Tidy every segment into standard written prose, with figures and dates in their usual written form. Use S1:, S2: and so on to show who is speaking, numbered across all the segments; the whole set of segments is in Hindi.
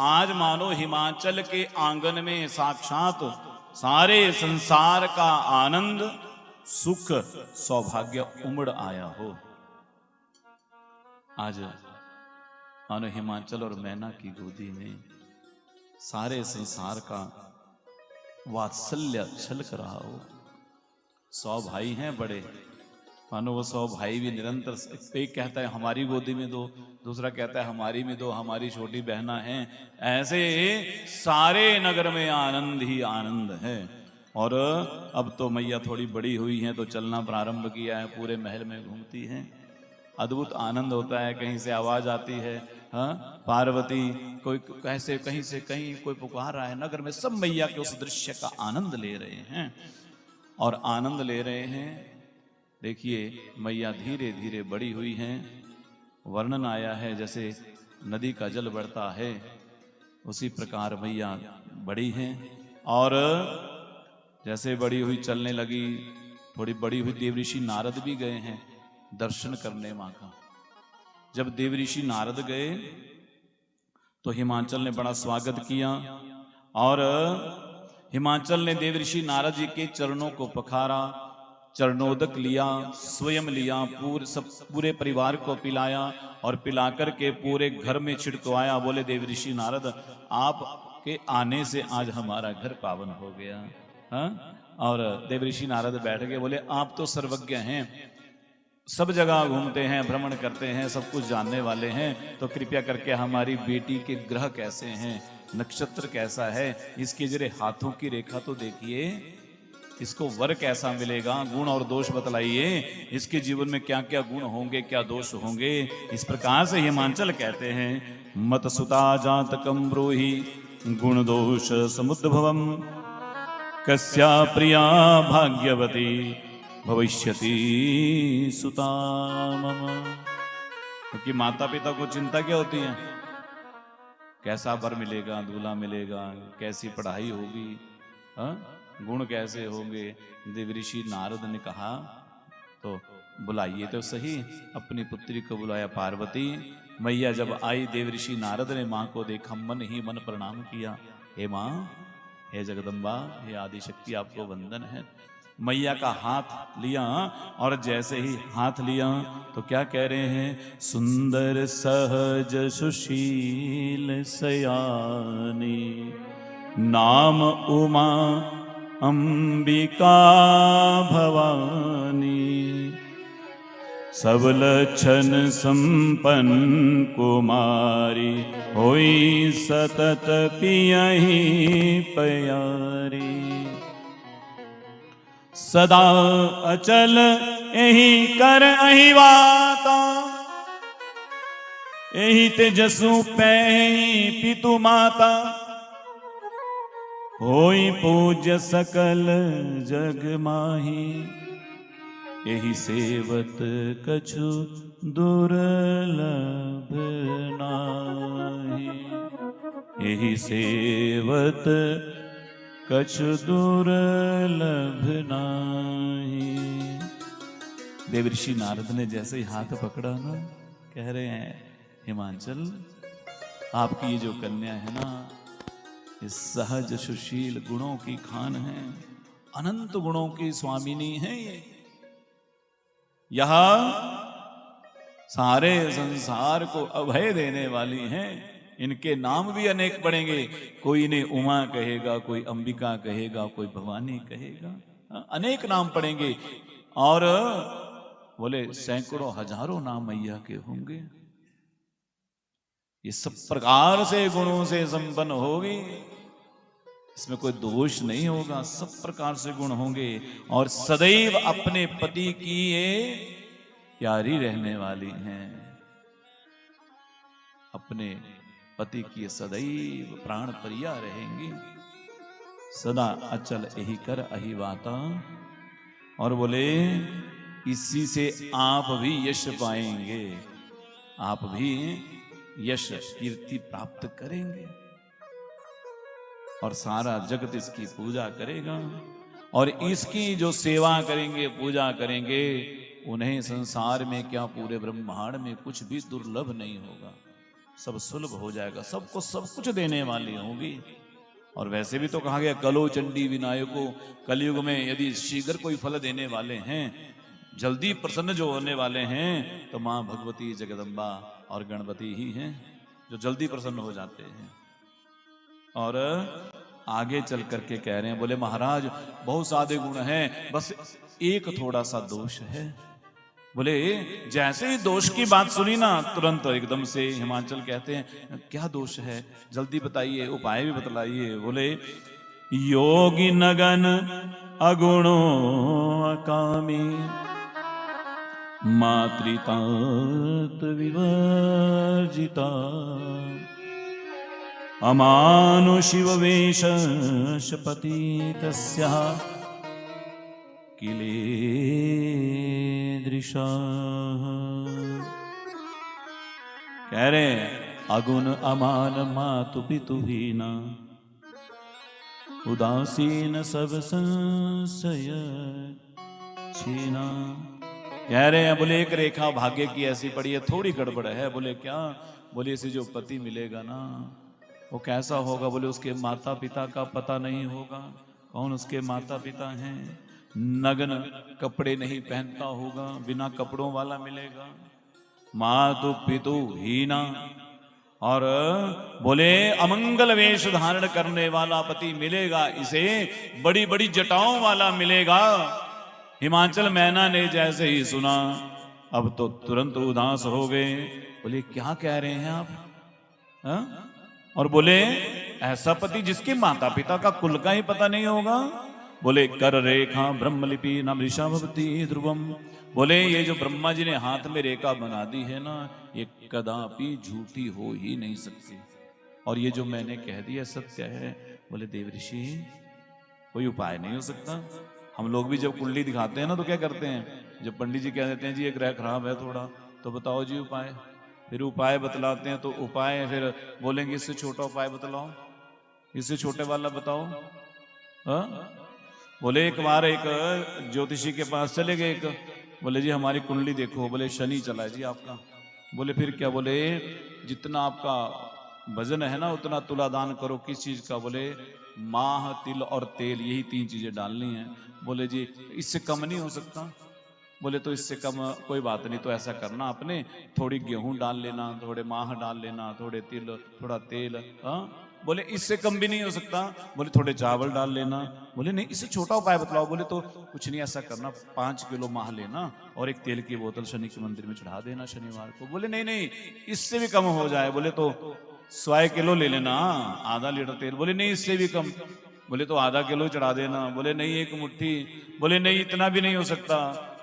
S1: आज मानो हिमाचल के आंगन में साक्षात सारे संसार का आनंद, सुख, सौभाग्य उमड़ आया हो। आज मानो हिमाचल और मैना की गोदी में सारे संसार का वात्सल्य छलक रहा हो। 100 भाई हैं बड़े, मानो वो 100 भाई भी निरंतर, एक कहता है हमारी गोदी में दो, दूसरा कहता है हमारी में दो, हमारी छोटी बहना है। ऐसे सारे नगर में आनंद ही आनंद है। और अब तो मैया थोड़ी बड़ी हुई हैं तो चलना प्रारंभ किया है, पूरे महल में घूमती हैं। अद्भुत आनंद होता है। कहीं से आवाज आती है, हाँ पार्वती, कोई कैसे कहीं से कहीं कोई पुकार रहा है। नगर में सब मैया के उस दृश्य का आनंद ले रहे हैं और आनंद ले रहे हैं। देखिए मैया धीरे धीरे बड़ी हुई हैं। वर्णन आया है जैसे नदी का जल बढ़ता है उसी प्रकार मैया बड़ी हैं। और जैसे बड़ी हुई चलने लगी, थोड़ी बड़ी हुई, देवऋषि नारद भी गए हैं दर्शन करने मां का। जब देवऋषि नारद गए तो हिमाचल ने बड़ा स्वागत किया और हिमाचल ने देवऋषि नारद जी के चरणों को पखारा, चरणोदक लिया, स्वयं लिया, पूरे परिवार को पिलाया और पिलाकर के पूरे घर में छिड़कवाया। बोले देवऋषि नारद, आपके आने से आज हमारा घर पावन हो गया। हाँ? और देवऋषि नारद बैठ गए, बोले आप तो सर्वज्ञ हैं, सब जगह घूमते हैं, भ्रमण करते हैं, सब कुछ जानने वाले हैं, तो कृपया करके हमारी बेटी के ग्रह कैसे हैं, नक्षत्र कैसा है, इसके जरे हाथों की रेखा तो देखिए, इसको वर कैसा मिलेगा, गुण और दोष बतलाइए, इसके जीवन में क्या क्या गुण होंगे, क्या दोष होंगे। इस प्रकार से हिमाचल कहते हैं, मत सुता जातकम ब्रूहि गुण दोष समुद्भवम कस्या प्रिया भाग्यवती भविष्यति सुता मम। क्योंकि माता पिता को चिंता क्या होती है, कैसा वर मिलेगा, दूल्हा मिलेगा, कैसी पढ़ाई होगी, हाँ? गुण कैसे होंगे। देवऋषि नारद ने कहा तो बुलाइए तो सही। अपनी पुत्री को बुलाया पार्वती। मैया जब आई, देवऋषि नारद ने मां को देखा, मन ही मन प्रणाम किया, हे मां, हे जगदम्बा, हे आदिशक्ति, आपको वंदन है। मैया का हाथ लिया और जैसे ही हाथ लिया तो क्या कह रहे हैं, सुंदर सहज सुशील सयानी नाम उमा अंबिका भवानी सब लक्षण संपन्न कुमारी होई सतत पियहि प्यारी सदा अचल एहि कर अहि वाता एहि तेजसु पैहि पितु माता होई पूज्य सकल जग माही एहि सेवत कछु दुर्लभ नाही एहि सेवत कछु दुर्लभ नाही। देवऋषि नारद ने जैसे ही हाथ पकड़ा ना, कह रहे हैं हिमाचल, आपकी ये जो कन्या है ना, इस सहज सुशील गुणों की खान है, अनंत गुणों की स्वामिनी है। ये यह सारे संसार को अभय देने वाली हैं। इनके नाम भी अनेक पड़ेंगे, कोई इन्हें उमा कहेगा, कोई अंबिका कहेगा, कोई भवानी कहेगा, अनेक नाम पड़ेंगे। और बोले सैकड़ों हजारों नाम मैया के होंगे। ये सब प्रकार से गुणों से संपन्न होगी, इसमें कोई दोष नहीं होगा, सब प्रकार से गुण होंगे। और सदैव अपने पति की ये प्यारी रहने वाली हैं, अपने पति की सदैव प्राण प्रिया रहेंगी। सदा अचल एहि कर अहि वाता। और बोले इसी से आप भी यश पाएंगे, आप भी यश कीर्ति प्राप्त करेंगे और सारा जगत इसकी पूजा करेगा। और इसकी जो सेवा करेंगे, पूजा करेंगे, उन्हें संसार में क्या पूरे ब्रह्मांड में कुछ भी दुर्लभ नहीं होगा। सब सुलभ हो जाएगा, सबको सब कुछ देने वाली होगी। और वैसे भी तो कहा गया कलो चंडी विनायको, कलयुग में यदि शीघ्र कोई फल देने वाले हैं, जल्दी प्रसन्न जो होने वाले हैं, तो मां भगवती जगदम्बा और गणपति ही हैं जो जल्दी प्रसन्न हो जाते हैं। और आगे चल करके कह रहे हैं, बोले महाराज बहुत सारे गुण हैं, बस एक थोड़ा सा दोष है। बोले जैसे ही दोष की बात सुनी ना, तुरंत एकदम से हिमाचल कहते हैं क्या दोष है, जल्दी बताइए, उपाय भी बतलाइए। बोले योगी नगन अगुणो अकामी, मातृतात विवर्जिता, अमानुषिव वेश पति तस्या किले दृशा। कह रहे अगुण अमान मातु पितु हीना, उदासीन सब संशय छीना। कह रहे हैं बोले एक रेखा भाग्य की ऐसी पड़ी है, थोड़ी गड़बड़ है। बोले क्या? बोले इसे जो पति मिलेगा ना, वो कैसा होगा? बोले उसके माता पिता का पता नहीं होगा। कौन उसके माता पिता हैं? नग्न कपड़े नहीं पहनता होगा, बिना कपड़ों वाला मिलेगा। मातु पितु हीना, और बोले अमंगल वेश धारण करने वाला पति मिलेगा, इसे बड़ी बड़ी जटाओं वाला मिलेगा। हिमाचल मैना ने जैसे ही सुना, अब तो तुरंत उदास हो गए। बोले क्या कह रहे हैं आप? हा? और बोले ऐसा पति जिसके माता पिता का कुल का ही पता नहीं होगा। बोले कर रेखा ब्रह्मलिपि न मृषा भवति ध्रुवम। बोले ये जो ब्रह्मा जी ने हाथ में रेखा बना दी है ना, ये कदापि झूठी हो ही नहीं सकती, और ये जो मैंने कह दिया सत्य है। बोले देव ऋषि कोई उपाय नहीं हो सकता? हम लोग भी जब कुंडली दिखाते हैं ना, तो क्या करते हैं, जब पंडित जी कह देते हैं जी ये ग्रह खराब है थोड़ा, तो बताओ जी उपाय। फिर उपाय बतलाते हैं, तो उपाय फिर बोलेंगे इससे छोटा उपाय बतलाओ, इससे छोटे वाला बताओ। हा? बोले एक बार एक ज्योतिषी के पास चले गए, एक बोले जी हमारी कुंडली देखो। बोले शनि चला है जी आपका। बोले फिर क्या? बोले जितना आपका वजन है ना, उतना तुला दान करो। किस चीज का? बोले माह, तिल और तेल, यही 3 चीजें डालनी है। बोले जी इससे कम नहीं हो सकता? बोले तो इससे कम कोई बात नहीं, तो ऐसा करना आपने थोड़ी गेहूं डाल लेना, थोड़े माह डाल लेना, थोड़े तिल, थोड़ा तेल। हाँ? बोले इससे कम भी नहीं हो सकता? बोले थोड़े चावल डाल लेना। बोले नहीं, इससे छोटा उपाय बतलाओ। बोले तो कुछ नहीं, ऐसा करना 5 किलो माह लेना और एक तेल की बोतल शनि के मंदिर में चढ़ा देना शनिवार को। बोले नहीं नहीं, इससे भी कम हो जाए। बोले तो 100 किलो ले लेना, आधा लीटर तेल। बोले नहीं, इससे भी कम। बोले तो आधा किलो चढ़ा देना। बोले नहीं, 1 मुट्ठी। बोले नहीं, इतना भी नहीं हो सकता।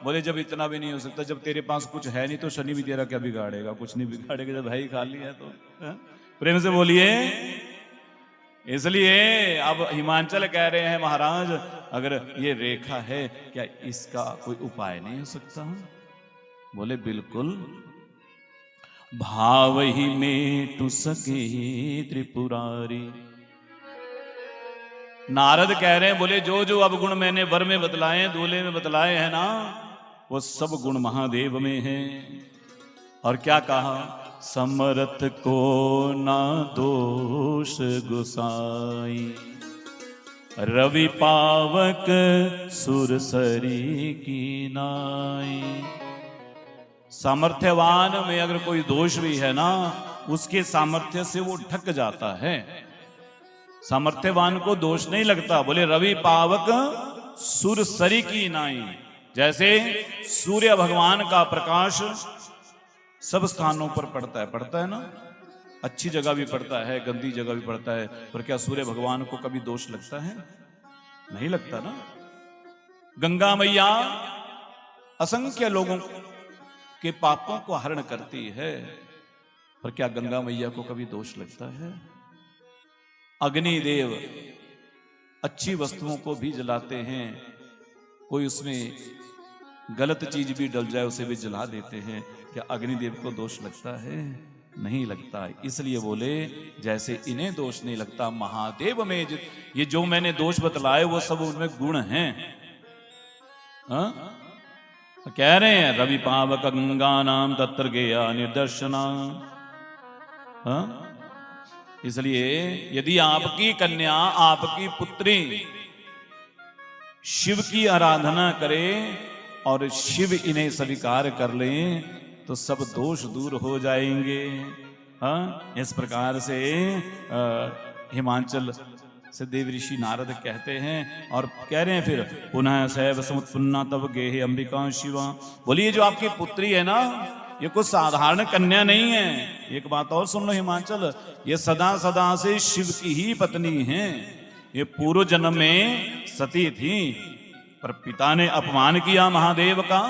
S1: बोले जब इतना भी नहीं हो सकता, जब तेरे पास कुछ है नहीं, तो शनि भी तेरा क्या बिगाड़ेगा? कुछ नहीं बिगाड़ेगा, जब भाई खाली है तो। प्रेम से बोलिए। इसलिए अब हिमाचल कह रहे हैं महाराज अगर ये रेखा है, क्या इसका कोई उपाय नहीं हो सकता? बोले बिल्कुल, भाव ही मेटु सके त्रिपुरारी। नारद कह रहे हैं, बोले जो जो अब गुण मैंने वर में बतलाए, दूल्हे में बतलाए हैं ना, वो सब गुण महादेव में हैं। और क्या कहा? समरथ को ना दोष गुसाई, रवि पावक सुरसरी की नाई। सामर्थ्यवान में अगर कोई दोष भी है ना, उसके सामर्थ्य से वो ढक जाता है। सामर्थ्यवान को दोष नहीं लगता। बोले रवि पावक सुरसरी की नाई, जैसे सूर्य भगवान का प्रकाश सब स्थानों पर पड़ता है ना, अच्छी जगह भी पड़ता है, गंदी जगह भी पड़ता है, पर क्या सूर्य भगवान को कभी दोष लगता है? नहीं लगता ना। गंगा मैया असंख्य लोगों के पापों को हरण करती है, पर क्या गंगा मैया को कभी दोष लगता है? अग्निदेव अच्छी वस्तुओं को भी जलाते हैं, कोई उसमें गलत चीज भी डल जाए उसे भी जला देते हैं, क्या अग्निदेव को दोष लगता है? नहीं लगता। इसलिए बोले जैसे इन्हें दोष नहीं लगता, महादेव में ये जो मैंने दोष बतलाए वो सब उनमें गुण हैं। तो कह रहे हैं रवि पावक गंगा नाम तत्र गेया निर्दर्शना, हाँ? इसलिए यदि आपकी कन्या, आपकी पुत्री शिव की आराधना करे और शिव इन्हें स्वीकार कर ले तो सब दोष दूर हो जाएंगे। हाँ, इस प्रकार से हिमाचल से देव ऋषि नारद कहते हैं और कह रहे हैं फिर पुनः सैव समुत्पन्ना तब गेहे अंबिका शिवा। बोलिए जो आपकी पुत्री है ना, ये कुछ साधारण कन्या नहीं है। एक बात और सुन लो हिमाचल, ये सदा सदा से शिव की ही पत्नी है। ये पूर्व जन्म में सती थी, पर पिता ने अपमान किया महादेव का,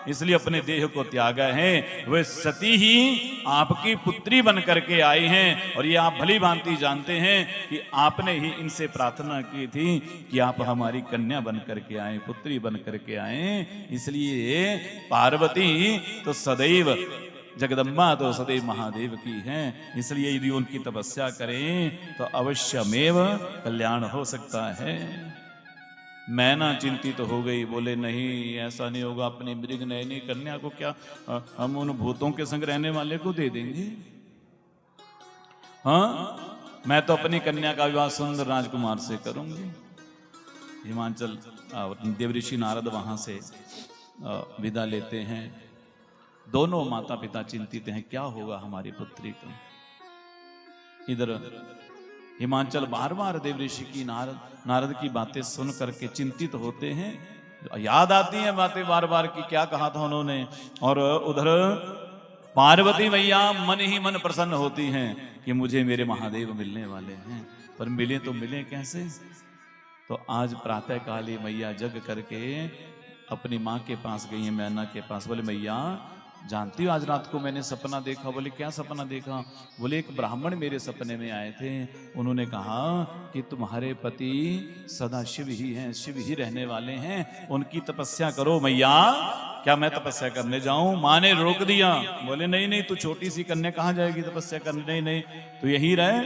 S1: इसलिए अपने देह को त्यागा है। वे सती ही आपकी पुत्री बन करके आई हैं और ये आप भली भांति जानते हैं कि आपने ही इनसे प्रार्थना की थी कि आप हमारी कन्या बन करके आए, पुत्री बन करके आए। इसलिए पार्वती तो सदैव, जगदम्बा तो सदैव महादेव की हैं। इसलिए यदि उनकी तपस्या करें तो अवश्यमेव कल्याण हो सकता है। मैना चिंतित हो गई, बोले नहीं ऐसा नहीं होगा, अपनी मृग नयनी कन्या को क्या हम उन भूतों के संग रहने वाले को दे देंगे? हाँ, मैं तो अपनी कन्या का विवाह सुंदर राजकुमार से करूंगी। हिमाचल देवऋषि नारद वहां से विदा लेते हैं। दोनों माता पिता चिंतित हैं, क्या होगा हमारी पुत्री को। इधर हिमाचल बार बार देव ऋषि की नारद की बातें सुन करके चिंतित होते हैं, याद आती हैं बातें बार बार की, क्या कहा था उन्होंने। और उधर पार्वती मैया मन ही मन प्रसन्न होती हैं कि मुझे मेरे महादेव मिलने वाले हैं, पर मिले तो मिले कैसे। तो आज प्रातः काल ही मैया जग करके अपनी माँ के पास गई है, मैना के पास। बोले मैया जानती हो आज रात को मैंने सपना देखा। बोले क्या सपना देखा? बोले एक ब्राह्मण मेरे सपने में आए थे, उन्होंने कहा कि तुम्हारे पति सदा शिव ही हैं, शिव ही रहने वाले हैं, उनकी तपस्या करो। मैया क्या मैं तपस्या करने जाऊं? माँ ने रोक दिया। बोले नहीं नहीं, तू छोटी सी कन्या कहाँ जाएगी तपस्या करने? नहीं नहीं, तू यही रहे।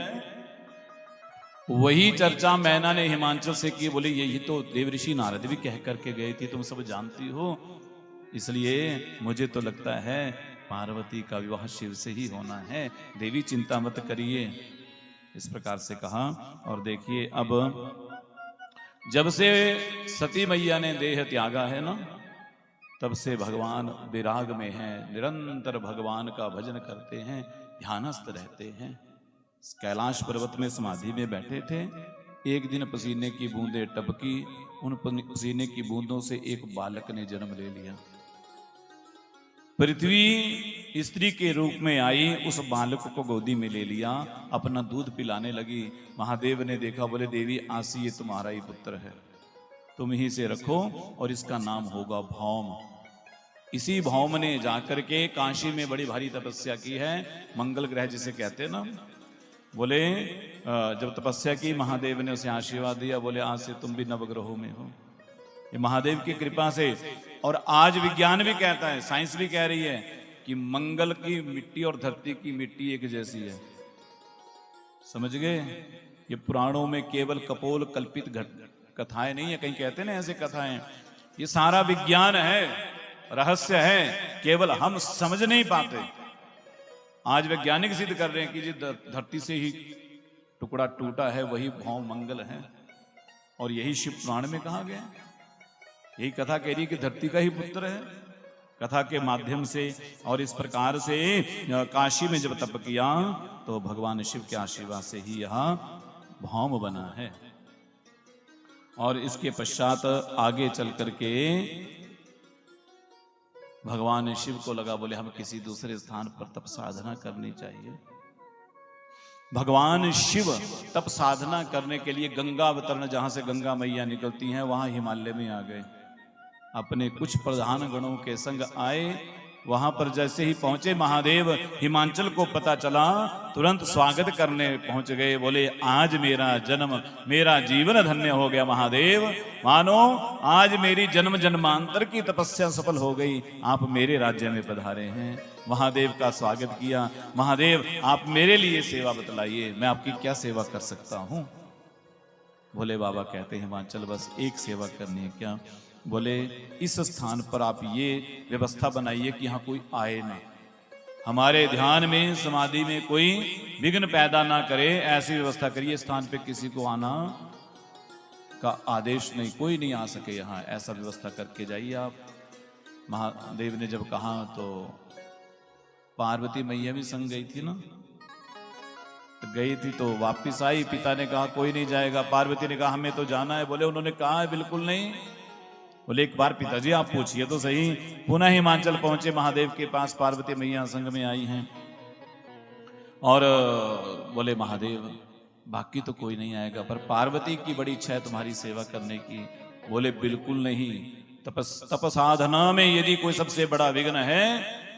S1: वही चर्चा मैना ने हिमाचल से की। बोले यही तो देव ऋषि नारद भी कह करके गई थी, तुम सब जानती हो। इसलिए मुझे तो लगता है पार्वती का विवाह शिव से ही होना है, देवी चिंता मत करिए। इस प्रकार से कहा। और देखिए अब जब से सती मैया ने देह त्यागा है ना, तब से भगवान विराग में हैं, निरंतर भगवान का भजन करते हैं, ध्यानस्थ रहते हैं। कैलाश पर्वत में समाधि में बैठे थे। एक दिन पसीने की बूंदें टपकी, उन पसीने की बूंदों से एक बालक ने जन्म ले लिया। पृथ्वी स्त्री के रूप में आई, उस बालक को गोदी में ले लिया, अपना दूध पिलाने लगी। महादेव ने देखा, बोले देवी आसी ये तुम्हारा ही पुत्र है, तुम ही से रखो और इसका नाम होगा भौम। इसी भौम ने जाकर के काशी में बड़ी भारी तपस्या की है, मंगल ग्रह जिसे कहते हैं ना। बोले जब तपस्या की महादेव ने उसे आशीर्वाद दिया, बोले आज से तुम भी नवग्रहों में हो। ये महादेव की कृपा से। और आज विज्ञान भी कहता है, साइंस भी कह रही है कि मंगल की मिट्टी और धरती की मिट्टी एक जैसी है। समझ गए? ये पुराणों में केवल कपोल कल्पित कथाएं नहीं है, कहीं कहते ना ऐसे कथाएं। ये सारा विज्ञान है, रहस्य है, केवल हम समझ नहीं पाते। आज वैज्ञानिक सिद्ध कर रहे हैं कि जो धरती से ही टुकड़ा टूटा है वही भौम मंगल है, और यही शिव पुराण में कहा गया। यही कथा कह रही कि धरती का ही पुत्र है, कथा के माध्यम से। और इस प्रकार से काशी में जब तप किया तो भगवान शिव के आशीर्वाद से ही यह भौम बना है। और इसके पश्चात आगे चल करके भगवान शिव को लगा, बोले हम किसी दूसरे स्थान पर तप साधना करनी चाहिए। भगवान शिव तप साधना करने के लिए गंगा अवतरण, जहां से गंगा मैया निकलती हैं, वहां हिमालय में आ गए। अपने कुछ प्रधान गणों के संग आए। वहां पर जैसे ही पहुंचे, महादेव हिमाचल को पता चला, तुरंत स्वागत करने पहुंच गए। बोले आज मेरा जन्म, मेरा जीवन धन्य हो गया महादेव। मानो आज मेरी जन्म जन्मांतर की तपस्या सफल हो गई, आप मेरे राज्य में पधारे हैं। महादेव का स्वागत किया। महादेव आप मेरे लिए सेवा बतलाइए, मैं आपकी क्या सेवा कर सकता हूं? भोले बाबा कहते हैं हिमाचल बस एक सेवा करनी है। क्या? बोले इस स्थान पर आप ये व्यवस्था बनाइए कि यहाँ कोई आए ना। हमारे ध्यान में समाधि में कोई विघ्न पैदा ना करे, ऐसी व्यवस्था करिए। स्थान पे किसी को आना का आदेश नहीं, कोई नहीं आ सके यहाँ, ऐसा व्यवस्था करके जाइए आप। महादेव ने जब कहा तो पार्वती मैया भी संग गई थी ना, गई थी तो वापिस आई। पिता ने कहा कोई नहीं जाएगा, पार्वती ने कहा हमें तो जाना है। बोले उन्होंने कहा है बिल्कुल नहीं। बोले एक बार पिताजी आप पूछिए तो सही। पुनः हिमाचल पहुंचे, महादेव के पास पार्वती मैया संग में आई हैं और बोले महादेव बाकी तो कोई नहीं आएगा, पर पार्वती की बड़ी इच्छा है तुम्हारी सेवा करने की। बोले बिल्कुल नहीं, तप साधना में यदि कोई सबसे बड़ा विघ्न है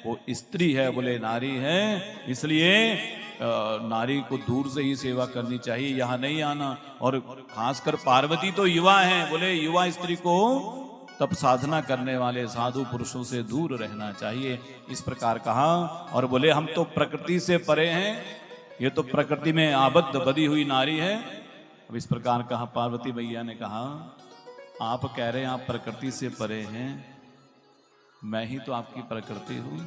S1: वो स्त्री है, बोले नारी है, इसलिए नारी को दूर से ही सेवा करनी चाहिए, यहाँ नहीं आना। और खासकर पार्वती तो युवा है, बोले युवा स्त्री को तप साधना करने वाले साधु पुरुषों से दूर रहना चाहिए, इस प्रकार कहा। और बोले हम तो प्रकृति से परे हैं, ये तो प्रकृति में आबद्ध बधी हुई नारी है। अब इस प्रकार कहा। पार्वती मैया ने कहा आप कह रहे हैं आप प्रकृति से परे हैं, मैं ही तो आपकी प्रकृति हूं,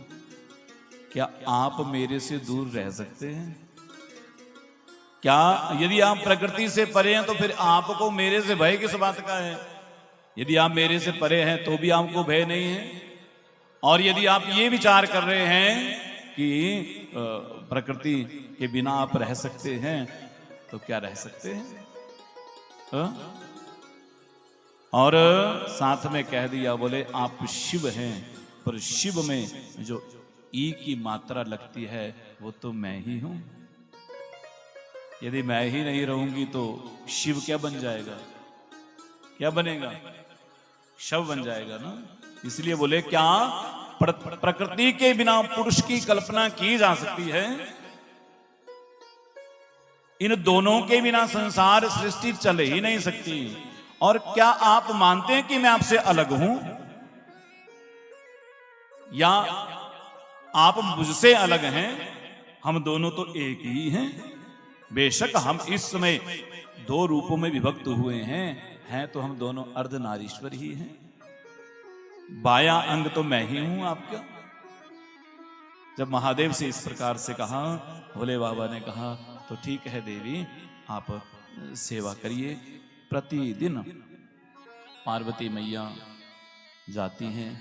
S1: क्या आप मेरे से दूर रह सकते हैं? क्या यदि आप प्रकृति से परे हैं तो फिर आपको मेरे से भय किस बात का है? यदि आप मेरे से परे हैं तो भी आपको भय नहीं है, और यदि आप ये विचार कर रहे हैं कि प्रकृति के बिना आप रह सकते हैं तो क्या रह सकते हैं? और साथ में कह दिया, बोले आप शिव हैं, पर शिव में जो ई की मात्रा लगती है वो तो मैं ही हूं। यदि मैं ही नहीं रहूंगी तो शिव क्या बन जाएगा? क्या बनेगा? शव बन जाएगा ना। इसलिए बोले क्या प्रकृति के बिना पुरुष की कल्पना की जा सकती है? इन दोनों के बिना संसार सृष्टि चल ही नहीं सकती। और क्या आप मानते हैं कि मैं आपसे अलग हूं, या आप मुझसे अलग हैं? हम दोनों तो एक ही हैं। बेशक हम इस समय दो रूपों में विभक्त हुए हैं तो हम दोनों अर्धनारीश्वर ही हैं। बाया अंग तो मैं ही हूं आपका। जब महादेव से इस प्रकार से कहा, भोले बाबा ने कहा तो ठीक है देवी, आप सेवा करिए। प्रतिदिन पार्वती मैया जाती हैं,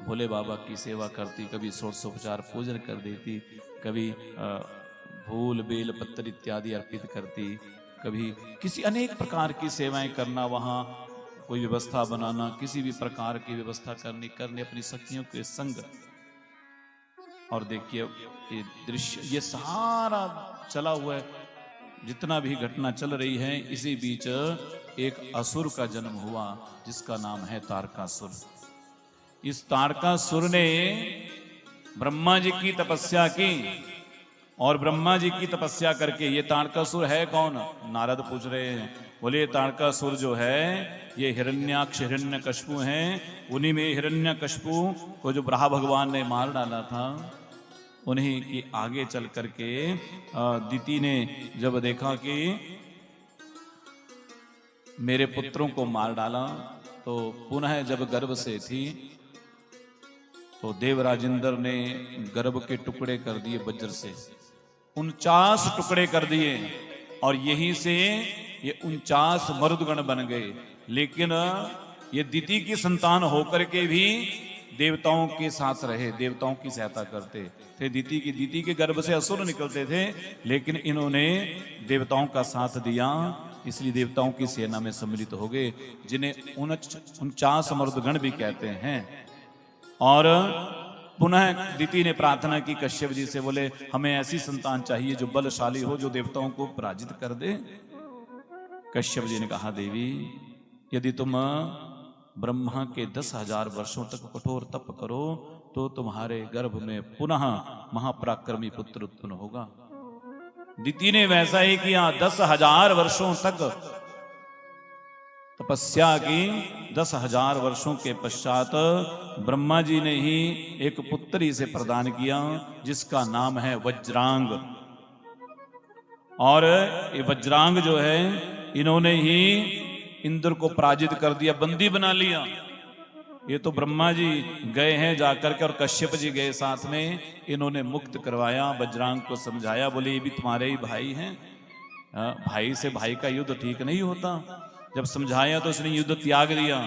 S1: भोले बाबा की सेवा करती, कभी षोडशोपचार पूजन कर देती, कभी फूल बेल पत्तर इत्यादि अर्पित करती, कभी किसी अनेक प्रकार की सेवाएं करना, वहाँ कोई व्यवस्था बनाना, किसी भी प्रकार की व्यवस्था करने अपनी सखियों के संग। और देखिए ये दृश्य, ये सारा चला हुआ है, जितना भी घटना चल रही है, इसी बीच एक असुर का जन्म हुआ जिसका नाम है तारकासुर। इस तारकासुर ने ब्रह्मा जी की तपस्या की, और ब्रह्मा जी की तपस्या करके, ये तारकासुर है कौन? नारद पूछ रहे हैं। बोले तारकासुर जो है ये हिरण्याक्ष हिरण्यकश्यप हैं, उन्हीं में हिरण्यकश्यप को जो ब्रह्मा भगवान ने मार डाला था, उन्हीं की आगे चल करके दिति ने जब देखा कि मेरे पुत्रों को मार डाला, तो पुनः जब गर्भ से थी तो देवराजेंद्र ने गर्भ के टुकड़े कर दिए वज्र से, 49 टुकड़े कर दिए, और यहीं से ये 49 मरुदगण बन गए। लेकिन ये दिति की संतान होकर के भी देवताओं के साथ रहे, देवताओं की सहायता करते थे। दिति के गर्भ से असुर निकलते थे, लेकिन इन्होंने देवताओं का साथ दिया, इसलिए देवताओं की सेना में सम्मिलित हो गए, जिन्हें 49 मरुदगण भी कहते हैं। और पुनः दिति ने प्रार्थना की कश्यप जी से, बोले हमें ऐसी संतान चाहिए जो बलशाली हो, जो देवताओं को पराजित कर दे। कश्यप जी ने कहा देवी, यदि तुम ब्रह्मा के 10,000 वर्षों तक कठोर तप करो तो तुम्हारे गर्भ में पुनः महापराक्रमी पुत्र उत्पन्न होगा। दिति ने वैसा ही किया, 10,000 वर्षों तक तपस्या की। 10,000 वर्षों के पश्चात ब्रह्मा जी ने ही एक पुत्र इसे प्रदान किया, जिसका नाम है वज्रांग। और ये वज्रांग जो है, इन्होंने ही इंद्र को पराजित कर दिया, बंदी बना लिया। ये तो ब्रह्मा जी गए हैं जाकर के और कश्यप जी गए साथ में, इन्होंने मुक्त करवाया, वज्रांग को समझाया, बोले ये भी तुम्हारे ही भाई हैं। भाई से भाई का युद्ध ठीक नहीं होता। जब समझाया तो उसने युद्ध त्याग दिया।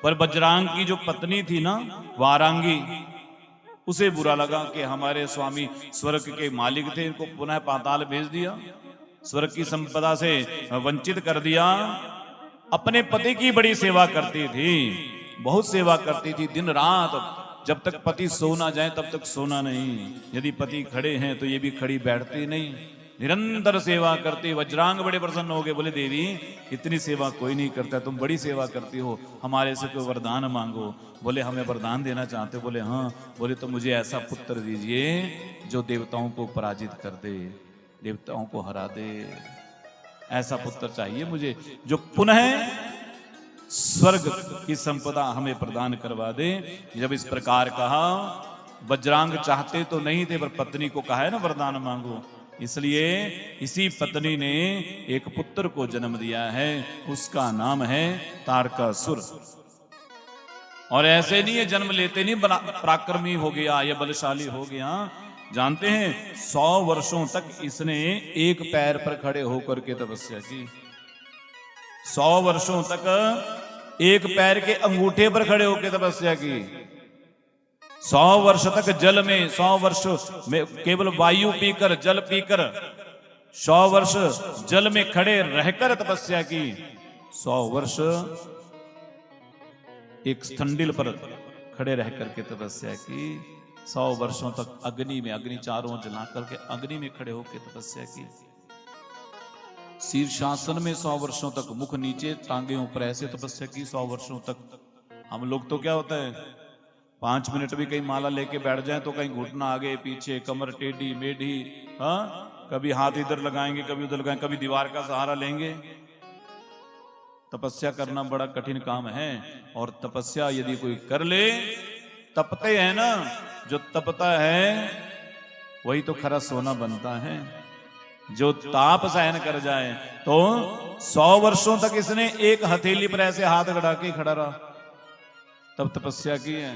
S1: पर वज्रांग की जो पत्नी थी ना वारांगी, उसे बुरा लगा कि हमारे स्वामी स्वर्ग के मालिक थे, इनको पुनः पाताल भेज दिया, स्वर्ग की संपदा से वंचित कर दिया। अपने पति की बड़ी सेवा करती थी, बहुत सेवा करती थी, दिन रात, जब तक पति सो ना जाए तब तक सोना नहीं। यदि पति खड़े हैं तो ये भी खड़ी बैठती नहीं, निरंतर सेवा करती। वज्रांग बड़े प्रसन्न हो गए, बोले देवी इतनी सेवा कोई नहीं करता, तुम बड़ी सेवा करती हो, हमारे से कोई वरदान मांगो। बोले हमें वरदान देना चाहते हो? बोले हाँ। बोले तो मुझे ऐसा पुत्र दीजिए जो देवताओं को पराजित कर दे, देवताओं को हरा दे, ऐसा पुत्र चाहिए मुझे, जो पुनः स्वर्ग की संपदा हमें प्रदान करवा दे। जब इस प्रकार कहा, वज्रांग चाहते तो नहीं थे, पर पत्नी को कहा है ना वरदान मांगो, इसलिए इसी पत्नी ने एक पुत्र को जन्म दिया है, उसका नाम है तारकासुर। और ऐसे नहीं है जन्म लेते नहीं पराक्रमी हो गया या बलशाली हो गया। जानते हैं 100 वर्षों तक इसने एक पैर पर खड़े होकर के तपस्या की। 100 वर्षों तक एक पैर के अंगूठे पर खड़े होकर तपस्या की। 100 वर्ष तक जल में, 100 वर्ष में केवल वायु पीकर, जल पीकर, 100 वर्ष जल में खड़े रहकर तपस्या की। 100 वर्ष एक स्थंडिल पर खड़े रह करके तपस्या की। 100 वर्षों तक अग्नि में, अग्नि चारों जला करके अग्नि में खड़े होकर तपस्या की। शीर्षासन में 100 वर्षों तक, मुख नीचे टांगे ऊपर, ऐसे तपस्या की 100 वर्षों तक। हम लोग तो क्या होता है, 5 मिनट भी कहीं माला लेके बैठ जाए तो कहीं घुटना आगे पीछे, कमर टेढ़ी मेढ़ी, हाँ, कभी हाथ इधर लगाएंगे, कभी उधर लगाएंगे, कभी दीवार का सहारा लेंगे। तपस्या करना बड़ा कठिन काम है। और तपस्या यदि कोई कर ले, तपते हैं ना, जो तपता है वही तो खरा सोना बनता है। जो ताप सहन कर जाए, तो 100 वर्षों तक इसने एक हथेली पर ऐसे हाथ गड़ा के खड़ा रहा, तब तपस्या की है।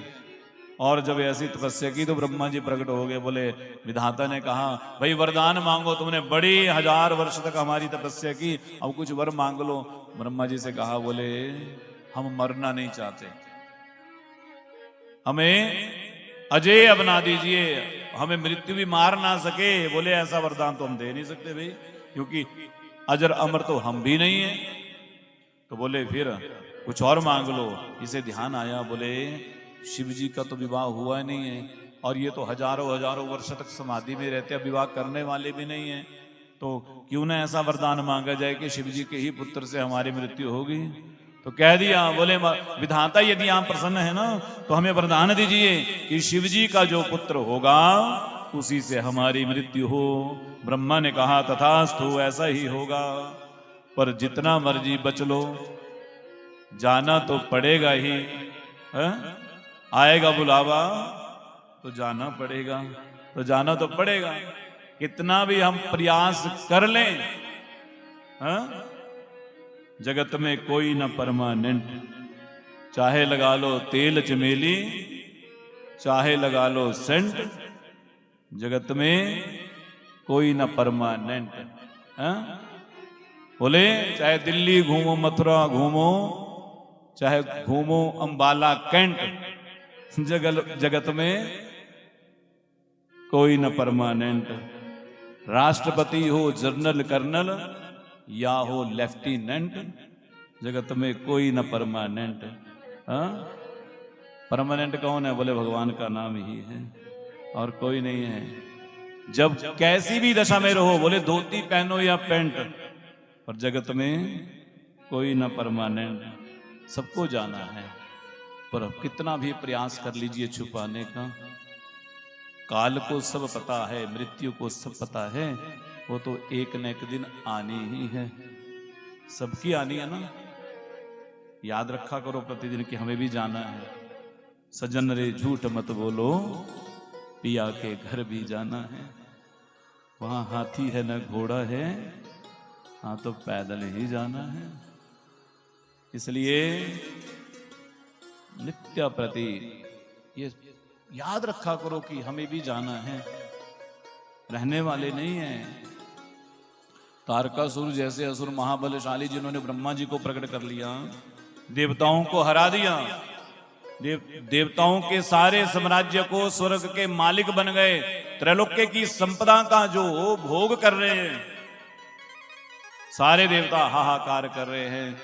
S1: और जब ऐसी तपस्या की तो ब्रह्मा जी प्रकट हो गए, बोले विधाता ने कहा भाई वरदान मांगो, तुमने बड़ी 1000 वर्ष तक हमारी तपस्या की, अब कुछ वर मांग लो। ब्रह्मा जी से कहा, बोले हम मरना नहीं चाहते, हमें अजय बना दीजिए, हमें मृत्यु भी मार ना सके। बोले ऐसा वरदान तो हम दे नहीं सकते भाई, क्योंकि अजर अमर तो हम भी नहीं है। तो बोले फिर कुछ और मांग लो। इसे ध्यान आया, बोले शिव जी का तो विवाह हुआ नहीं है, और ये तो हजारों हजारों वर्ष तक समाधि में रहते हैं, विवाह करने वाले भी नहीं है, तो क्यों ना ऐसा वरदान मांगा जाए कि शिव जी के ही पुत्र से हमारी मृत्यु होगी। तो कह दिया, बोले विधाता यदि आप प्रसन्न है ना, तो हमें वरदान दीजिए कि शिव जी का जो पुत्र होगा उसी से हमारी मृत्यु हो। ब्रह्मा ने कहा तथास्तु, ऐसा ही होगा, पर जितना मर्जी बच लो, जाना तो पड़ेगा ही है? आएगा बुलावा तो जाना पड़ेगा, तो जाना तो पड़ेगा, कितना भी हम प्रयास कर लें, हा? जगत में कोई ना परमानेंट, चाहे लगा लो तेल चमेली, चाहे लगा लो सेंट, जगत में कोई ना परमानेंट। बोले चाहे दिल्ली घूमो, मथुरा घूमो, चाहे घूमो अंबाला कैंट, जगत में कोई न परमानेंट। राष्ट्रपति हो, जनरल कर्नल या हो लेफ्टिनेंट, जगत में कोई न परमानेंट। परमानेंट कौन है? बोले भगवान का नाम ही है, और कोई नहीं है। जब कैसी भी दशा में रहो, बोले धोती पहनो या पैंट, पर जगत में कोई न परमानेंट, सबको जाना है। पर कितना भी प्रयास कर लीजिए छुपाने का, काल को सब पता है, मृत्यु को सब पता है, वो तो एक न एक दिन आनी ही है, सबकी आनी है ना। याद रखा करो प्रतिदिन कि हमें भी जाना है। सजन रे झूठ मत बोलो, पिया के घर भी जाना है। वहां हाथी है न घोड़ा है, हाँ तो पैदल ही जाना है। इसलिए नित्य प्रति। ये याद रखा करो कि हमें भी जाना है, रहने वाले नहीं है। तारकासुर जैसे असुर महाबलशाली जिन्होंने ब्रह्मा जी को प्रकट कर लिया, देवताओं को हरा दिया, देवताओं के सारे साम्राज्य को स्वर्ग के मालिक बन गए, त्रैलोक्य की संपदा का जो भोग कर रहे हैं, सारे देवता हाहाकार कर रहे हैं,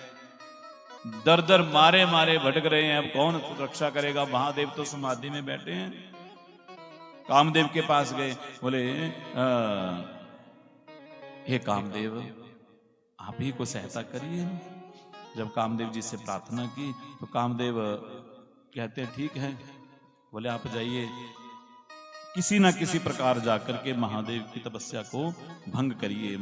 S1: दर दर मारे मारे भटक रहे हैं। अब कौन रक्षा करेगा? महादेव तो समाधि में बैठे हैं। कामदेव के पास गए, बोले हे कामदेव, आप ही को सहायता करिए। जब कामदेव जी से प्रार्थना की तो कामदेव कहते हैं ठीक है। बोले आप जाइए, किसी ना किसी प्रकार जाकर के महादेव की तपस्या को भंग करिए।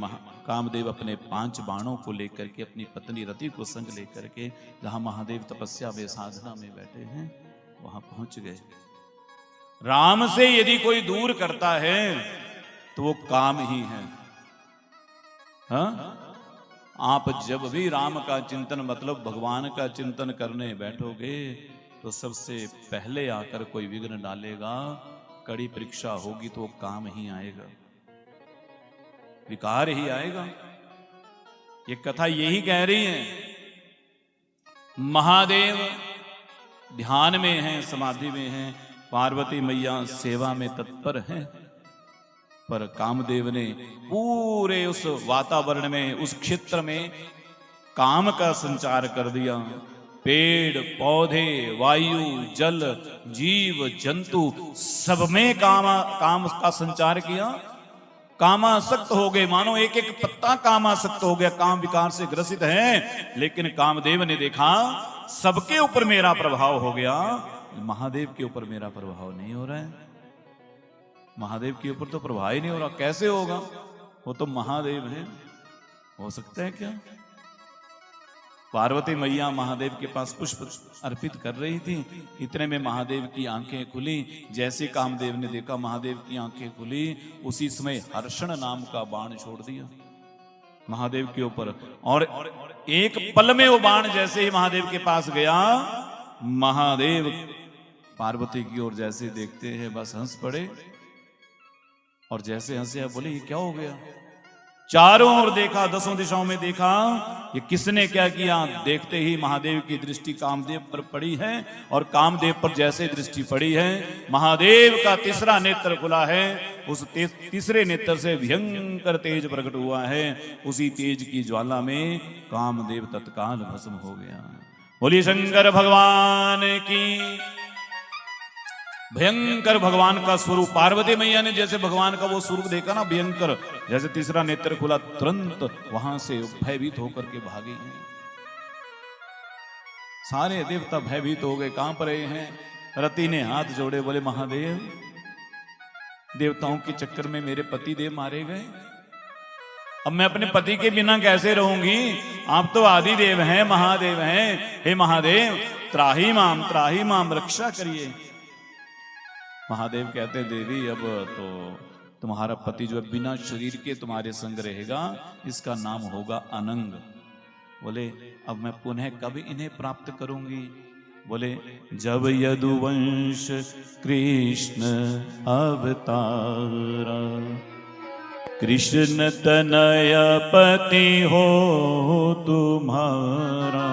S1: कामदेव अपने 5 बाणों को लेकर के, अपनी पत्नी रति को संग लेकर के, जहां महादेव तपस्या में साधना में बैठे हैं, वहां पहुंच गए। राम से यदि कोई दूर करता है तो वो काम ही है। हाँ? आप जब भी राम का चिंतन, मतलब भगवान का चिंतन करने बैठोगे तो सबसे पहले आकर कोई विघ्न डालेगा, कड़ी परीक्षा होगी तो वो काम ही आएगा, विकार ही आएगा। ये कथा यही कह रही है। महादेव ध्यान में हैं, समाधि में हैं, पार्वती मैया सेवा में तत्पर हैं, पर कामदेव ने पूरे उस वातावरण में, उस क्षेत्र में काम का संचार कर दिया। पेड़ पौधे, वायु, जल, जीव जंतु सब में काम का संचार किया। कामासक्त हो गए, मानो एक एक पत्ता कामासक्त हो गया, काम विकार से ग्रसित है। लेकिन कामदेव ने देखा सबके ऊपर मेरा प्रभाव हो गया, महादेव के ऊपर मेरा प्रभाव नहीं हो रहा है। महादेव के ऊपर तो प्रभाव ही नहीं हो रहा, कैसे होगा? वो तो महादेव है, हो सकता है क्या? पार्वती मैया महादेव के पास पुष्प अर्पित कर रही थी, इतने में महादेव की आंखें खुली। जैसे कामदेव ने देखा महादेव की आंखें खुली, उसी समय हर्षण नाम का बाण छोड़ दिया महादेव के ऊपर, और एक पल में वो बाण जैसे ही महादेव के पास गया, महादेव पार्वती की ओर जैसे देखते हैं बस हंस पड़े, और जैसे हंसे बोले ये क्या हो गया? चारों ओर देखा, 10 दिशाओं में देखा, ये किसने क्या किया? देखते ही महादेव की दृष्टि कामदेव पर पड़ी है, और कामदेव पर जैसे दृष्टि पड़ी है, महादेव का तीसरा नेत्र खुला है। उस तीसरे नेत्र से भयंकर तेज प्रकट हुआ है। उसी तेज की ज्वाला में कामदेव तत्काल भस्म हो गया। बोलिए शंकर भगवान की। भयंकर भगवान का स्वरूप, पार्वती मैया ने जैसे भगवान का वो स्वरूप देखा ना भयंकर, जैसे तीसरा नेत्र खुला, तुरंत वहां से भयभीत होकर के भागे हैं। सारे देवता भयभीत हो गए, कहां पर रहे हैं? रति ने हाथ जोड़े, बोले महादेव, देवताओं के चक्कर में मेरे पति देव मारे गए, अब मैं अपने पति के बिना कैसे रहूंगी? आप तो आदि देव हैं, महादेव हैं, हे महादेव त्राही माम, रक्षा करिए। महादेव कहते देवी, अब तो तुम्हारा पति जो बिना शरीर के तुम्हारे संग रहेगा, इसका नाम होगा अनंग। बोले अब मैं पुनः कब इन्हें प्राप्त करूंगी? बोले जब यदुवंश कृष्ण अवतारा, कृष्ण तनय पति हो तुम्हारा।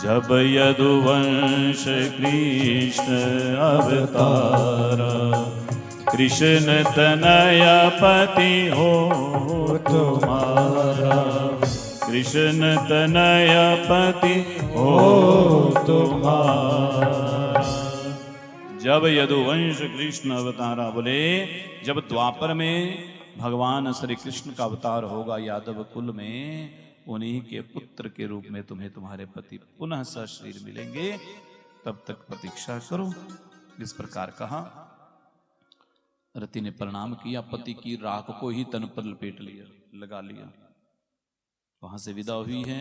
S1: जब यदुवंश कृष्ण अवतारा, कृष्ण तनय पति हो तुम्हारा। कृष्ण तनय पति हो तुम्हारा। जब यदुवंश कृष्ण अवतारा, बोले जब द्वापर में भगवान श्री कृष्ण का अवतार होगा यादव कुल में, उन्हीं के पुत्र के रूप में तुम्हें तुम्हारे पति पुनः सशरीर मिलेंगे, तब तक प्रतीक्षा करो। इस प्रकार कहा। रति ने प्रणाम किया, पति की राख को ही तन पर लपेट लिया, लगा लिया, वहां से विदा हुई है।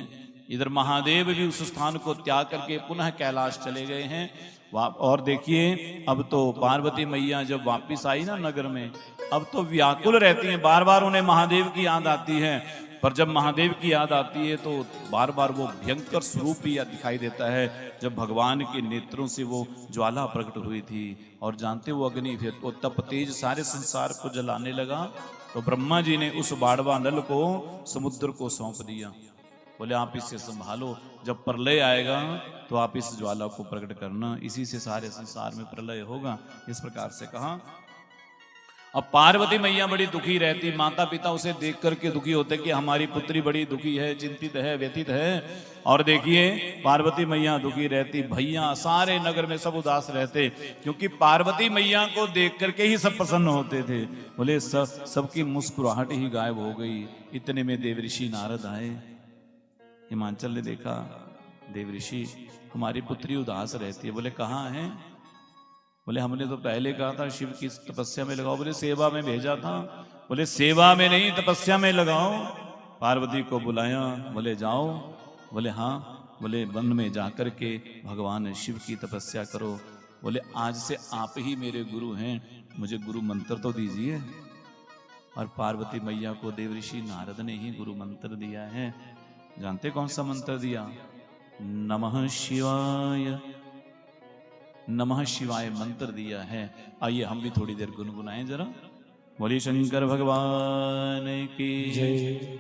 S1: इधर महादेव भी उस स्थान को त्याग करके पुनः कैलाश चले गए हैं। और देखिए अब तो पार्वती मैया जब वापिस आई ना नगर में, अब तो व्याकुल रहती हैं, बार बार उन्हें महादेव की याद आती है। पर जब महादेव की याद आती है तो बार बार वो भयंकर स्वरूप ही याद दिखाई देता है। जब भगवान के नेत्रों से वो ज्वाला प्रकट हुई थी और जानते वो अग्नि फिर वो तप तेज सारे संसार को जलाने लगा, तो ब्रह्मा जी ने उस बाड़वा नल को समुद्र को सौंप दिया। बोले आप इसे संभालो, जब प्रलय आएगा तो आप इस ज्वाला को प्रकट करना, इसी से सारे संसार में प्रलय होगा। इस प्रकार से कहा। अब पार्वती मैया बड़ी दुखी रहती, माता पिता उसे देख करके दुखी होते कि हमारी पुत्री बड़ी दुखी है, चिंतित है, व्यथित है। और देखिए पार्वती मैया दुखी रहती, भैया सारे नगर में सब उदास रहते, क्योंकि पार्वती मैया को देख करके ही सब प्रसन्न होते थे। बोले सबकी मुस्कुराहट ही गायब हो गई। इतने में देवऋषि नारद आए। हिमांचल ने देखा, देवऋषि हमारी पुत्री उदास रहती है। बोले कहाँ है? बोले हमने तो पहले कहा था शिव की तपस्या में लगाओ। बोले सेवा में भेजा था। बोले सेवा में नहीं तपस्या में लगाओ। पार्वती को बुलाया, बोले जाओ। बोले हाँ। बोले वन में जाकर के भगवान शिव की तपस्या करो। बोले आज से आप ही मेरे गुरु हैं, मुझे गुरु मंत्र तो दीजिए। और पार्वती मैया को देवऋषि नारद ने ही गुरु मंत्र दिया है। जानते कौन सा मंत्र दिया? नमः शिवाय। नमः शिवाय मंत्र दिया है। आइए हम भी थोड़ी देर गुनगुनाएं जरा। बोलिए शंकर भगवान की जय।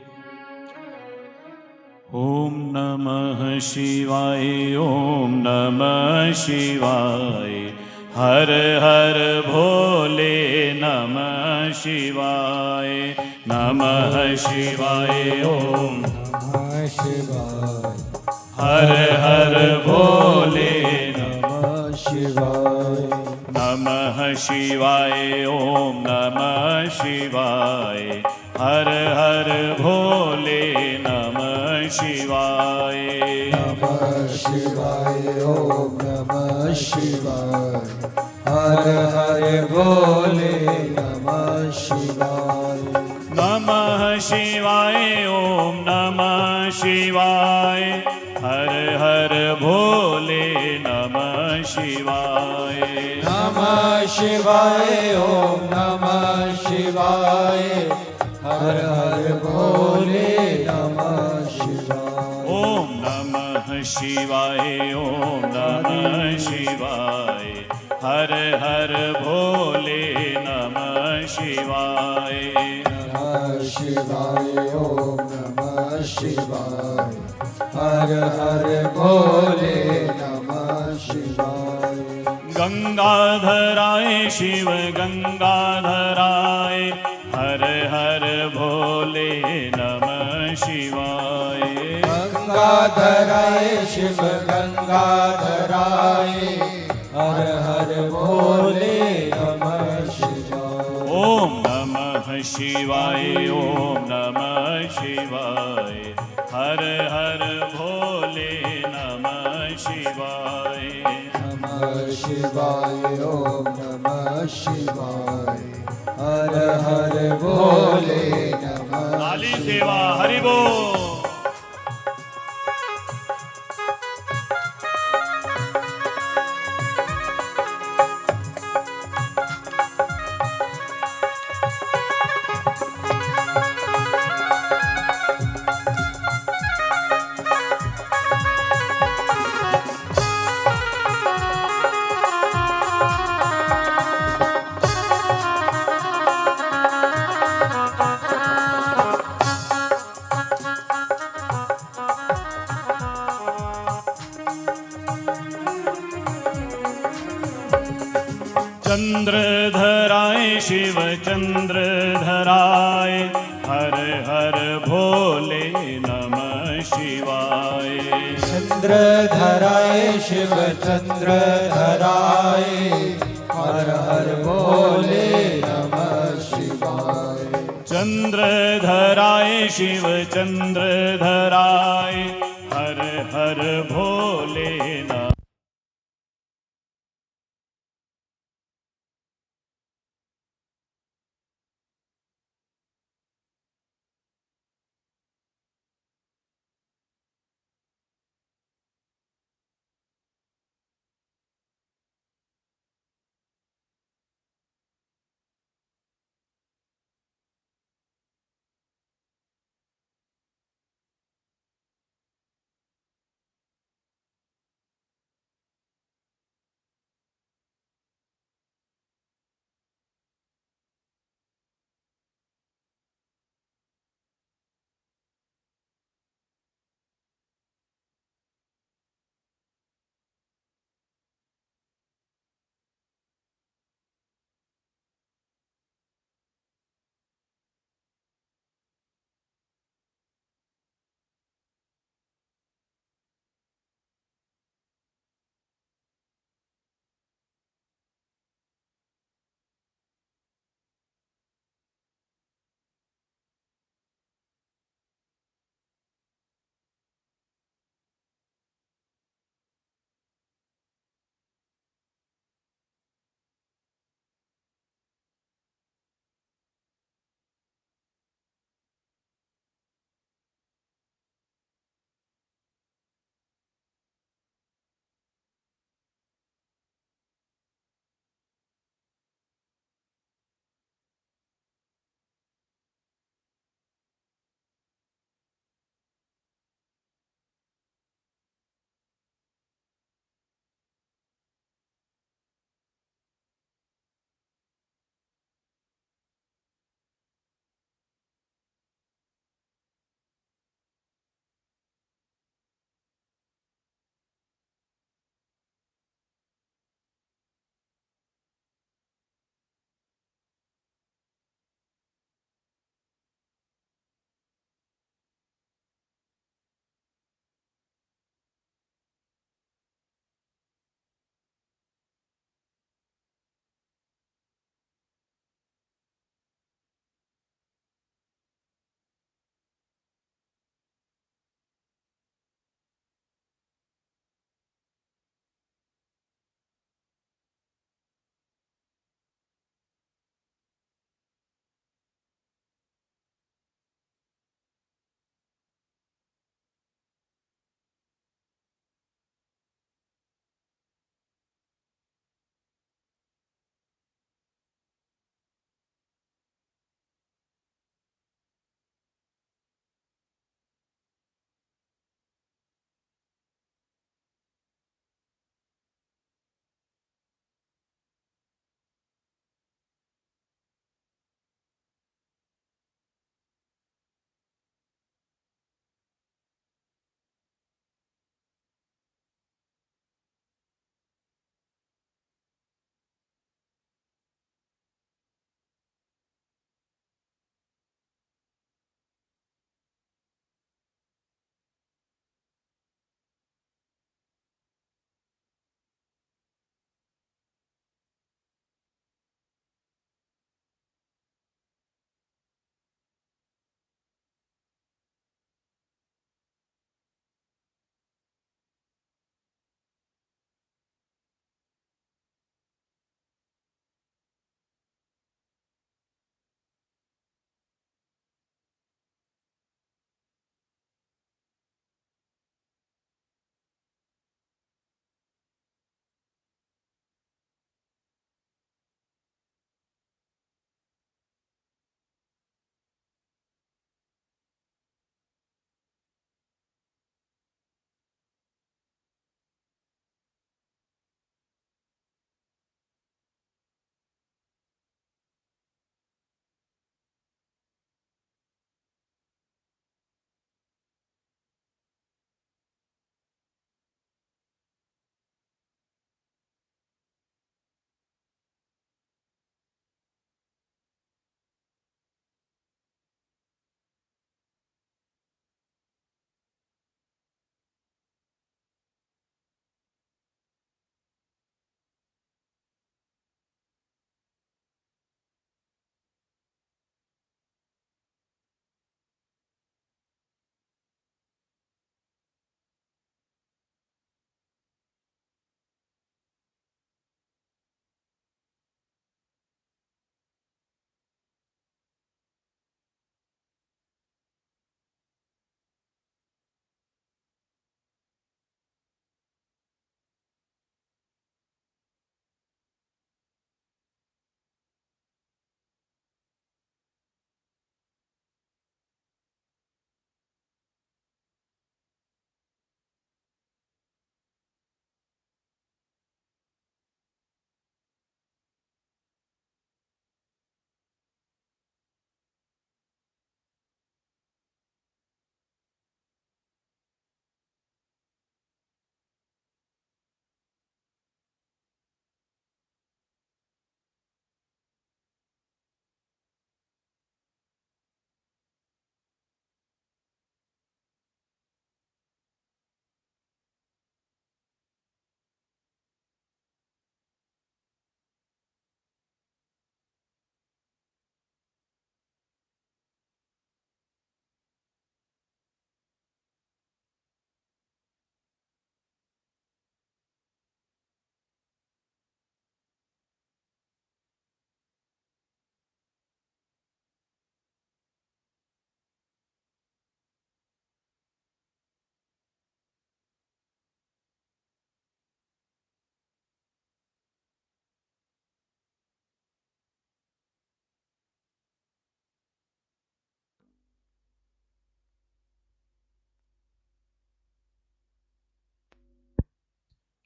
S1: ओम नमः शिवाय, ओम नमः शिवाय, हर हर भोले नमः शिवाय। नमः शिवाय, ओम नमः शिवाय, हर हर भोले नमः शिवाय। नमः शिवाय, ओम नमः शिवाय, हर हर भोले नमः शिवाय। नमः शिवाय, ओम नमः शिवाय, हर हर भोले नमः शिवाय। नमः शिवाय, ओम नमः शिवाय, हर हर भोले नमः शिवाय। नमः शिवाय, ओम नमः शिवाय, हर हर भोले नमः शिवाय। ओम नमः शिवाय, ओम नमः शिवाय, हर हर भोले नमः शिवाय। नमः शिवाय, ओम नमः शिवाय, हर हर भोले नमः शिवाय। गंगाधराय शिव गंगाधराय, हर हर भोले नमः शिवाय। गंगाधराय शिव गंगाधराय, हर हर भोले नमः शिवाय। ओम नमः शिवाय, ओम नमः शिवाय, हर हर भोले नमः शिवाय। नमः शिवाय, ओम नमः शिवाय, हर हर भोले नमः। काली सेवा हरि बोल। चंद्रधराय शिव चंद्रधराय, हर हर भोले नमः शिवाय। चंद्रधराय शिव चंद्रधराय, हर हर भोले नमः शिवाय। चंद्रधराय शिव चंद्रधराय, हर हर भोले नमः।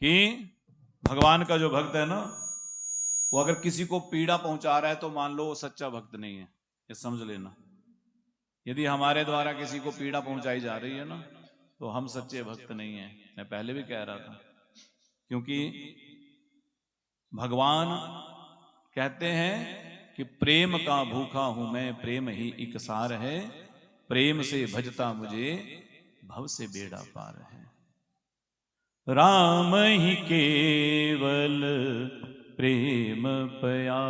S1: कि भगवान का जो भक्त है ना, वो अगर किसी को पीड़ा पहुंचा रहा है तो मान लो वो सच्चा भक्त नहीं है, ये समझ लेना। यदि हमारे द्वारा किसी को पीड़ा पहुंचाई जा रही है ना, तो हम सच्चे भक्त नहीं हैं। मैं पहले भी कह रहा था, क्योंकि भगवान कहते हैं कि प्रेम का भूखा हूं मैं, प्रेम ही इकसार है, प्रेम से भजता मुझे भव से बेड़ा पार है। राम ही केवल प्रेम पया।